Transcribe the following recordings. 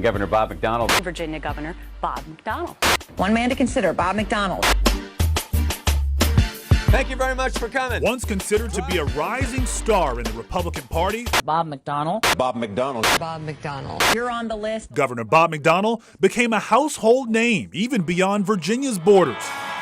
Governor Bob McDonnell. Virginia Governor Bob McDonnell. One man to consider, Bob McDonnell. Thank you very much for coming. Once considered to be a rising star in the Republican Party, Bob McDonnell. Bob McDonnell. Bob McDonnell. You're on the list. Governor Bob McDonnell became a household name even beyond Virginia's borders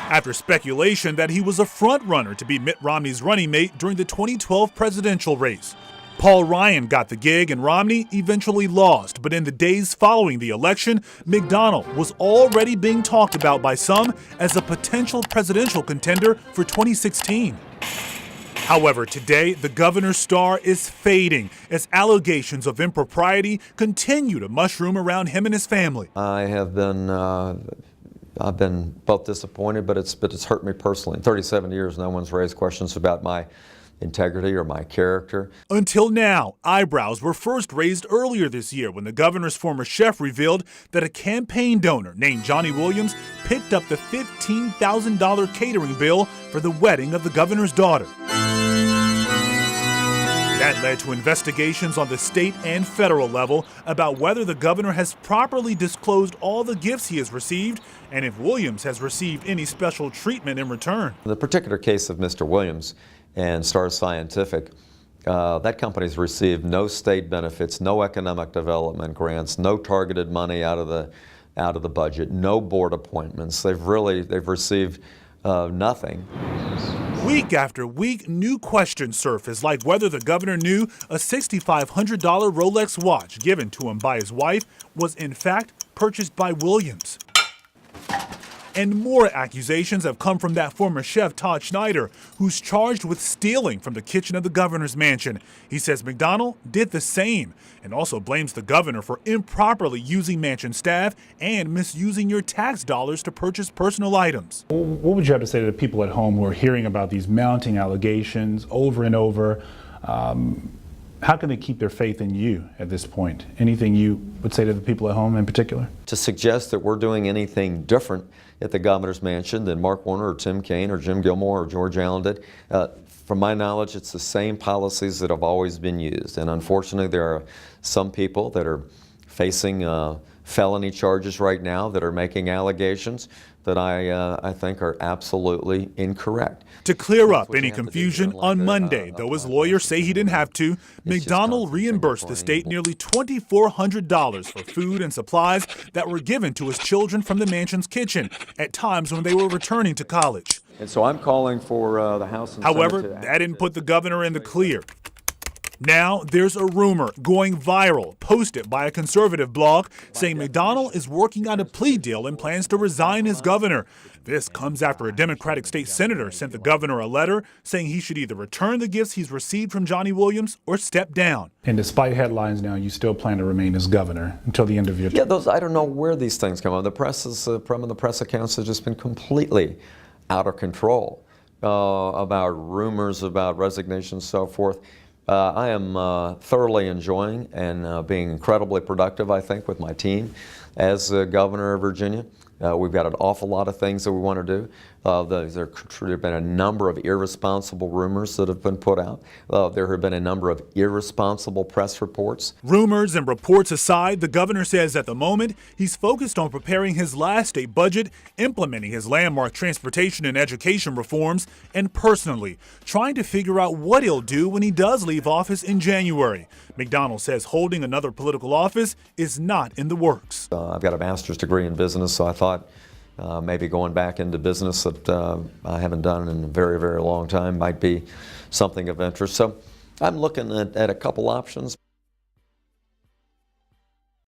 after speculation that he was a front-runner to be Mitt Romney's running mate during the 2012 presidential race. Paul Ryan got the gig and Romney eventually lost, but in the days following the election, McDonnell was already being talked about by some as a potential presidential contender for 2016. However, today, the governor's star is fading as allegations of impropriety continue to mushroom around him and his family. I've been both disappointed, but it's hurt me personally. In 37 years, no one's raised questions about my integrity or my character. Until now, eyebrows were first raised earlier this year when the governor's former chef revealed that a campaign donor named Johnny Williams picked up the $15,000 catering bill for the wedding of the governor's daughter. That led to investigations on the state and federal level about whether the governor has properly disclosed all the gifts he has received and if Williams has received any special treatment in return. In the particular case of Mr. Williams and Star Scientific, that company's received no state benefits, no economic development grants, no targeted money out of the budget, no board appointments. They've received nothing. Week after week, new questions surface, like whether the governor knew a $6,500 Rolex watch given to him by his wife was in fact purchased by Williams. And more accusations have come from that former chef, Todd Schneider, who's charged with stealing from the kitchen of the governor's mansion. He says McDonnell did the same and also blames the governor for improperly using mansion staff and misusing your tax dollars to purchase personal items. What would you have to say to the people at home who are hearing about these mounting allegations over and over? How can they keep their faith in you at this point? Anything you would say to the people at home in particular? To suggest that we're doing anything different at the governor's mansion than Mark Warner or Tim Kaine or Jim Gilmore or George Allen did, from my knowledge, it's the same policies that have always been used. And unfortunately, there are some people that are facing felony charges right now that are making allegations that I think are absolutely incorrect. To clear up any confusion, on Monday, though his lawyers say he didn't have to, McDonnell reimbursed the state nearly $2,400 for food and supplies that were given to his children from the mansion's kitchen at times when they were returning to college. And so I'm calling for the House and Senate. However, that didn't put the governor in the clear. Now there's a rumor going viral, posted by a conservative blog, saying McDonnell is working on a plea deal and plans to resign as governor. This comes after a Democratic state senator sent the governor a letter saying he should either return the gifts he's received from Johnny Williams or step down. And despite headlines now, you still plan to remain as governor until the end of your term? Yeah, I don't know where these things come from. The press accounts have just been completely out of control about rumors about resignation and so forth. I am thoroughly enjoying and being incredibly productive, I think, with my team as governor of Virginia. We've got an awful lot of things that we want to do. There have been a number of irresponsible rumors that have been put out. There have been a number of irresponsible press reports. Rumors and reports aside, the governor says at the moment he's focused on preparing his last state budget, implementing his landmark transportation and education reforms, and personally trying to figure out what he'll do when he does leave office in January. McDonnell says holding another political office is not in the works. I've got a master's degree in business, so I thought maybe going back into business that I haven't done in a very, very long time might be something of interest. So I'm looking at a couple options.